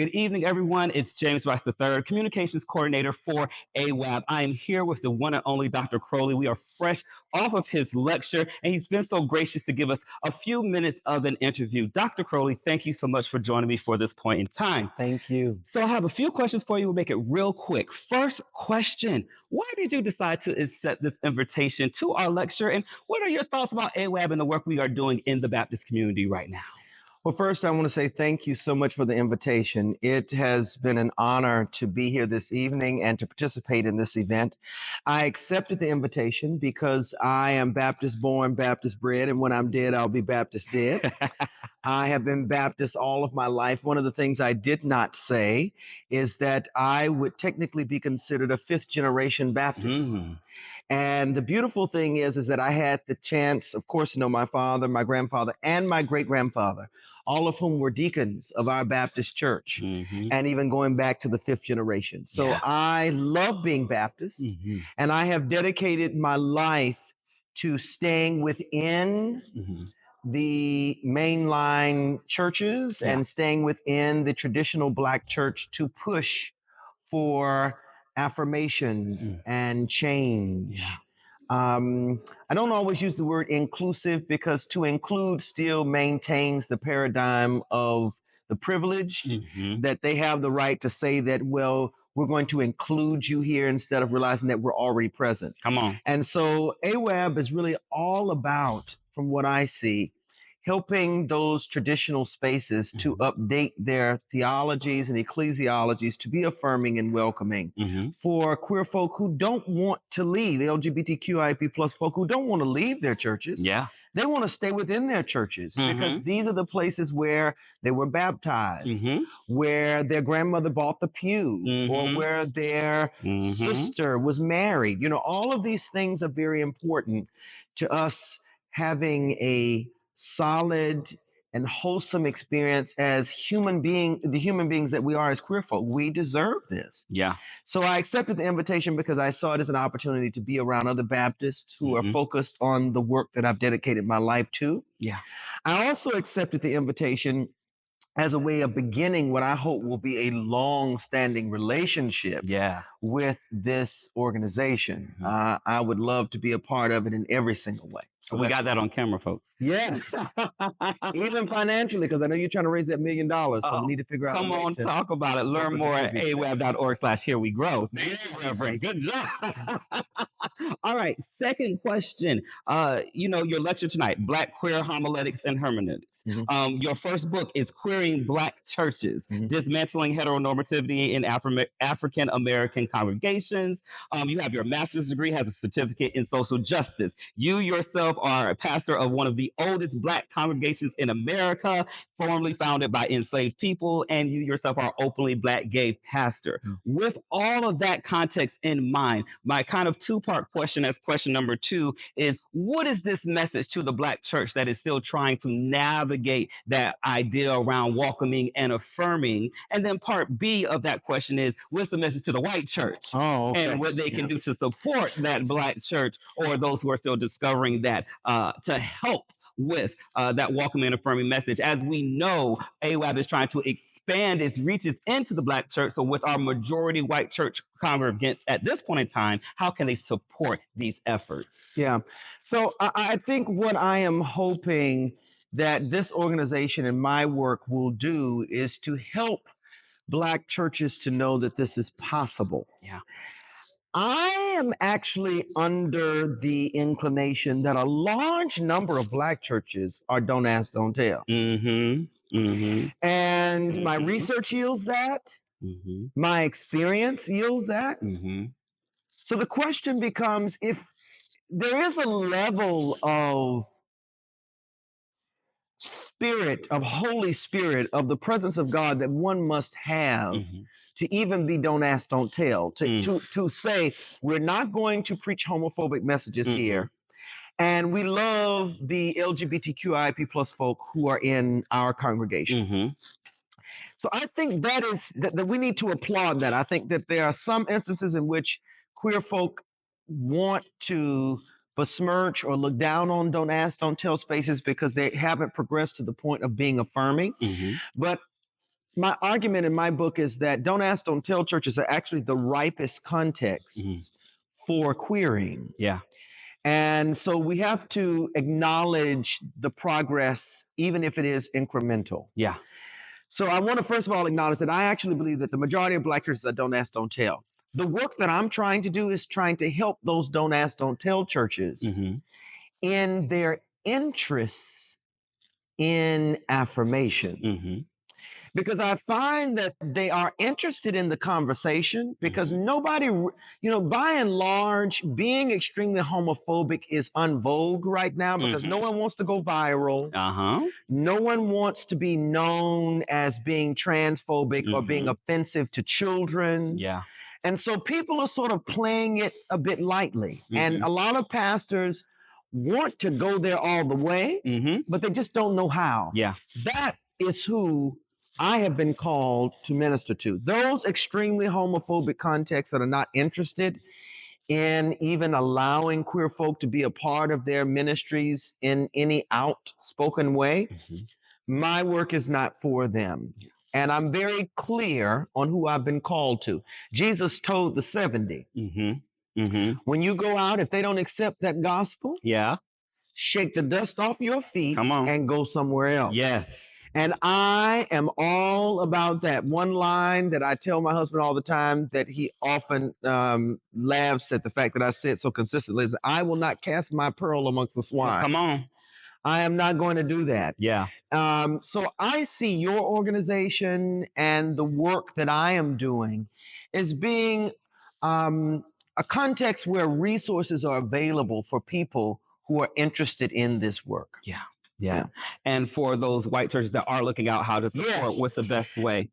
Good evening, everyone. It's James Rice III, Communications Coordinator for AWAB. I am here with the one and only Dr. Crowley. We are fresh off of his lecture, and he's been so gracious to give us a few minutes of an interview. Dr. Crowley, thank you so much for joining me for this point in time. Thank you. So I have a few questions for you. We'll make it real quick. First question, why did you decide to accept this invitation to our lecture, and what are your thoughts about AWAB and the work we are doing in the Baptist community right now? Well, first, I want to say thank you so much for the invitation. It has been an honor to be here this evening and to participate in this event. I accepted the invitation because I am Baptist born, Baptist bred, and when I'm dead, I'll be Baptist dead. I have been Baptist all of my life. One of the things I did not say is that I would technically be considered a fifth generation Baptist. And the beautiful thing is that I had the chance, of course, to know my father, my grandfather, and my great-grandfather, all of whom were deacons of our Baptist church, and even going back to the fifth generation. So I love being Baptist, and I have dedicated my life to staying within the mainline churches and staying within the traditional Black church to push for affirmation and change. I don't always use the word inclusive because to include still maintains the paradigm of the privileged, that they have the right to say that, well, we're going to include you here instead of realizing that we're already present. Come on. And so AWAB is really all about, from what I see, helping those traditional spaces to update their theologies and ecclesiologies to be affirming and welcoming for queer folk who don't want to leave, LGBTQIP plus folk who don't want to leave their churches. They want to stay within their churches because these are the places where they were baptized, where their grandmother bought the pew, or where their sister was married. You know, all of these things are very important to us having a solid and wholesome experience as the human beings that we are as queer folk. We deserve this. So I accepted the invitation because I saw it as an opportunity to be around other Baptists who are focused on the work that I've dedicated my life to. I also accepted the invitation as a way of beginning what I hope will be a long-standing relationship with this organization. I would love to be a part of it in every single way. So we got that on camera, folks. Yes. Even financially, because I know you're trying to raise that $1 million. So we need to figure out. Come on, talk about it. Learn more at awab.org/herewegrow. Reverend. Good job. All right. Second question. You know, your lecture tonight, Black Queer Homiletics and Hermeneutics. Your first book is Queering Black Churches, Dismantling Heteronormativity in African American Congregations. You have your master's degree, has a certificate in social justice. You yourself are a pastor of one of the oldest Black congregations in America, formerly founded by enslaved people, and you yourself are openly Black gay pastor. With all of that context in mind, my kind of two-part question as question number 2 is, what is this message to the Black church that is still trying to navigate that idea around welcoming and affirming? And then part B of that question is, what's the message to the white church and what they can do to support that Black church or those who are still discovering that to help with that welcoming and affirming message? As we know, AWAB is trying to expand its reaches into the Black church. So with our majority white church congregants at this point in time, how can they support these efforts? So I think what I am hoping that this organization and my work will do is to help Black churches to know that this is possible. I am actually under the inclination that a large number of Black churches are don't ask, don't tell. And my research yields that. My experience yields that. So the question becomes, if there is a level of spirit, of Holy Spirit, of the presence of God that one must have to even be don't ask, don't tell, to say, we're not going to preach homophobic messages here. And we love the LGBTQIP plus folk who are in our congregation. So I think that we need to applaud that. I think that there are some instances in which queer folk want to besmirch or look down on don't ask, don't tell spaces because they haven't progressed to the point of being affirming. But my argument in my book is that don't ask, don't tell churches are actually the ripest contexts for queering. Yeah. And so we have to acknowledge the progress, even if it is incremental. Yeah. So I want to first of all acknowledge that I actually believe that the majority of Black churches are don't ask, don't tell. The work that I'm trying to do is trying to help those don't ask, don't tell churches in their interests in affirmation. Because I find that they are interested in the conversation because nobody, by and large, being extremely homophobic is en vogue right now because no one wants to go viral. No one wants to be known as being transphobic or being offensive to children. Yeah. And so people are sort of playing it a bit lightly. And a lot of pastors want to go there all the way, but they just don't know how. Yeah. That is who I have been called to minister to. Those extremely homophobic contexts that are not interested in even allowing queer folk to be a part of their ministries in any outspoken way. My work is not for them. And I'm very clear on who I've been called to. Jesus told the 70, when you go out, if they don't accept that gospel, shake the dust off your feet and go somewhere else. Yes. And I am all about that. One line that I tell my husband all the time that he often laughs at the fact that I say it so consistently is, I will not cast my pearl amongst the swine. So, come on. I am not going to do that. Yeah. So I see your organization and the work that I am doing as being a context where resources are available for people who are interested in this work. Yeah. And for those white churches that are looking out how to support, what's the best way?